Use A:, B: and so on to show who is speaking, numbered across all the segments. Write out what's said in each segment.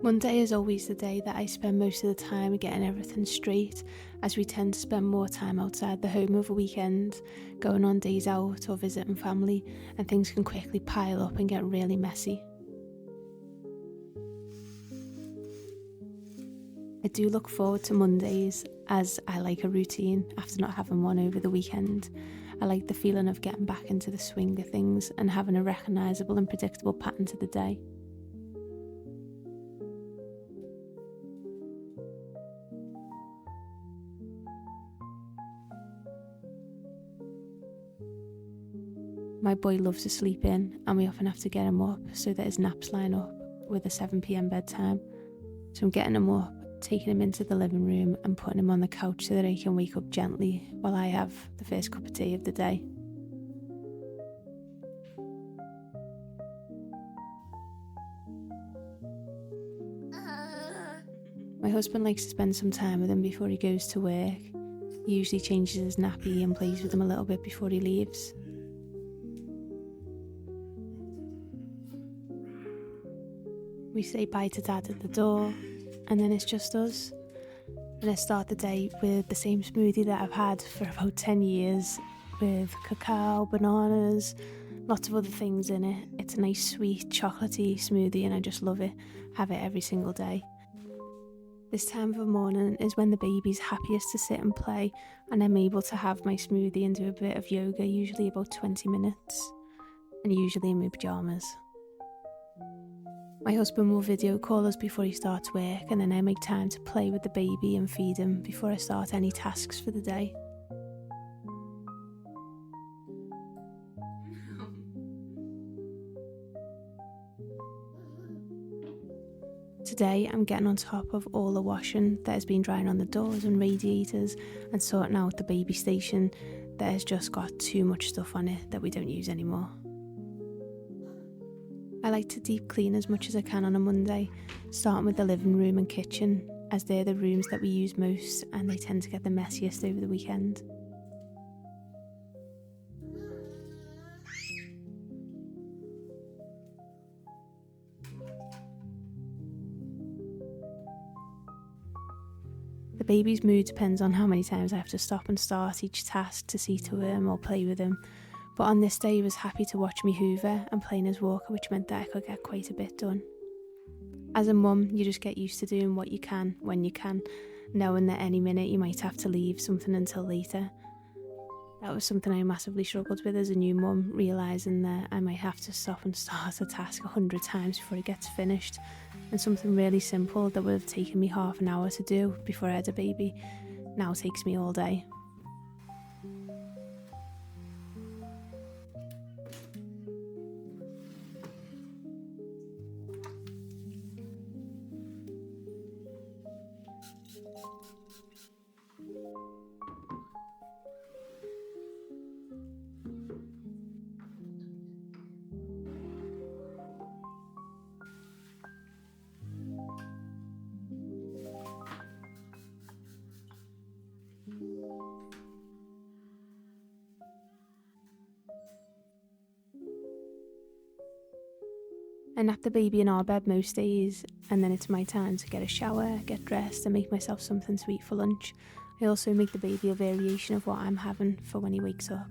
A: Monday is always the day that I spend most of the time getting everything straight, as we tend to spend more time outside the home over weekends, going on days out or visiting family, and things can quickly pile up and get really messy. I do look forward to Mondays, as I like a routine after not having one over the weekend. I like the feeling of getting back into the swing of things and having a recognisable and predictable pattern to the day. My boy loves to sleep in, and we often have to get him up so that his naps line up with a 7 p.m. bedtime. So I'm getting him up, taking him into the living room and putting him on the couch so that he can wake up gently while I have the first cup of tea of the day. My husband likes to spend some time with him before he goes to work. He usually changes his nappy and plays with him a little bit before he leaves. We say bye to Dad at the door, and then it's just us. And I start the day with the same smoothie that I've had for about 10 years, with cacao, bananas, lots of other things in it. It's a nice sweet chocolatey smoothie and I just love it. Have it every single day. This time of the morning is when the baby's happiest to sit and play, and I'm able to have my smoothie and do a bit of yoga, usually about 20 minutes, and usually in my pyjamas. My husband will video call us before he starts work, and then I make time to play with the baby and feed him before I start any tasks for the day. Today I'm getting on top of all the washing that has been drying on the doors and radiators, and sorting out the baby station that has just got too much stuff on it that we don't use anymore. I like to deep clean as much as I can on a Monday, starting with the living room and kitchen, as they're the rooms that we use most and they tend to get the messiest over the weekend. The baby's mood depends on how many times I have to stop and start each task to see to him or play with him. But on this day he was happy to watch me hoover and play in his walker, which meant that I could get quite a bit done. As a mum, you just get used to doing what you can when you can, knowing that any minute you might have to leave something until later. That was something I massively struggled with as a new mum, realising that I might have to stop and start a task 100 times before it gets finished, and something really simple that would have taken me half an hour to do before I had a baby now takes me all day. I nap the baby in our bed most days, and then it's my time to get a shower, get dressed and make myself something to eat for lunch. I also make the baby a variation of what I'm having for when he wakes up.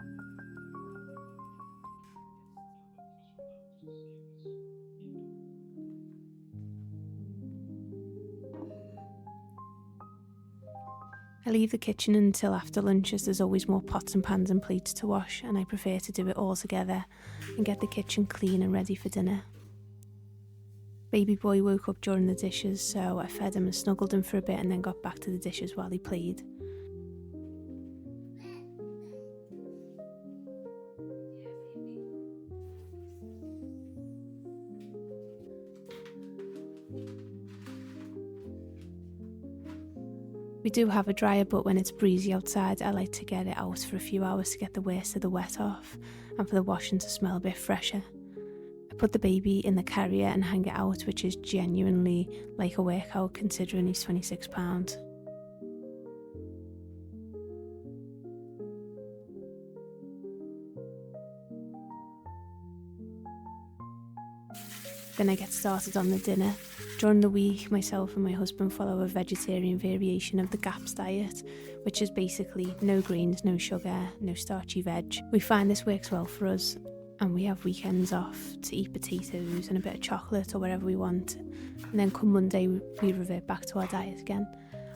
A: I leave the kitchen until after lunch, as there's always more pots and pans and plates to wash, and I prefer to do it all together and get the kitchen clean and ready for dinner. Baby boy woke up during the dishes, so I fed him and snuggled him for a bit and then got back to the dishes while he played. We do have a dryer, but when it's breezy outside I like to get it out for a few hours to get the worst of the wet off and for the washing to smell a bit fresher. I put the baby in the carrier and hang it out, which is genuinely like a workout considering he's 26 pounds. Then I get started on the dinner. During the week, myself and my husband follow a vegetarian variation of the GAPS diet, which is basically no grains, no sugar, no starchy veg. We find this works well for us, and we have weekends off to eat potatoes and a bit of chocolate or whatever we want. And then come Monday, we revert back to our diet again.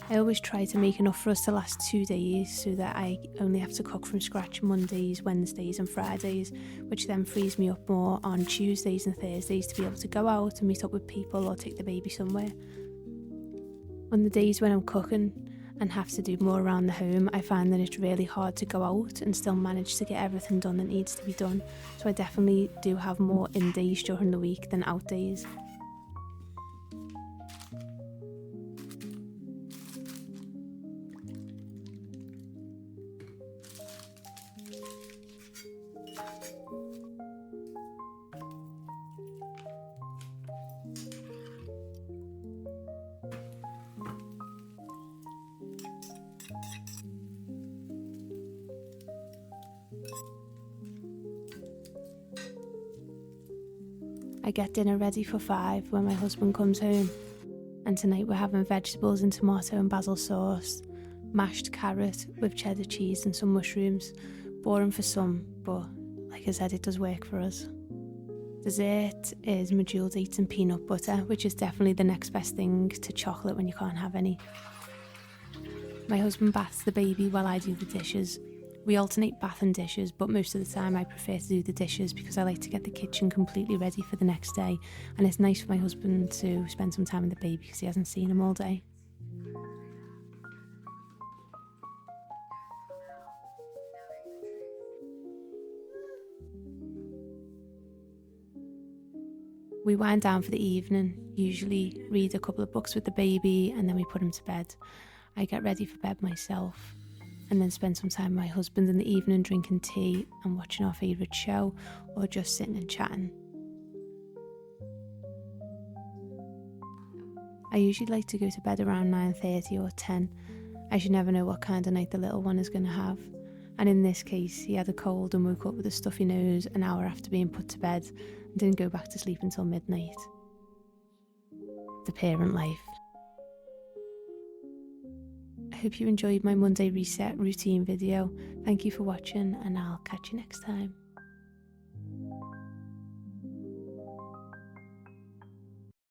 A: I always try to make enough for us to last 2 days so that I only have to cook from scratch Mondays, Wednesdays and Fridays, which then frees me up more on Tuesdays and Thursdays to be able to go out and meet up with people or take the baby somewhere. On the days when I'm cooking and have to do more around the home, I find that it's really hard to go out and still manage to get everything done that needs to be done. So I definitely do have more in days during the week than out days. I get dinner ready for 5 when my husband comes home, and tonight we're having vegetables in tomato and basil sauce, mashed carrot with cheddar cheese and some mushrooms. Boring for some, but like I said, it does work for us. Dessert is medjool dates and peanut butter, which is definitely the next best thing to chocolate when you can't have any. My husband baths the baby while I do the dishes. We alternate bath and dishes, but most of the time I prefer to do the dishes because I like to get the kitchen completely ready for the next day, and it's nice for my husband to spend some time with the baby because he hasn't seen him all day. We wind down for the evening, usually read a couple of books with the baby, and then we put him to bed. I get ready for bed myself, and then spend some time with my husband in the evening drinking tea and watching our favourite show, or just sitting and chatting. I usually like to go to bed around 9:30 or 10, as you never know what kind of night the little one is going to have. And in this case, he had a cold and woke up with a stuffy nose an hour after being put to bed and didn't go back to sleep until midnight. The parent life. I hope you enjoyed my Monday reset routine video. Thank you for watching, and I'll catch you next time.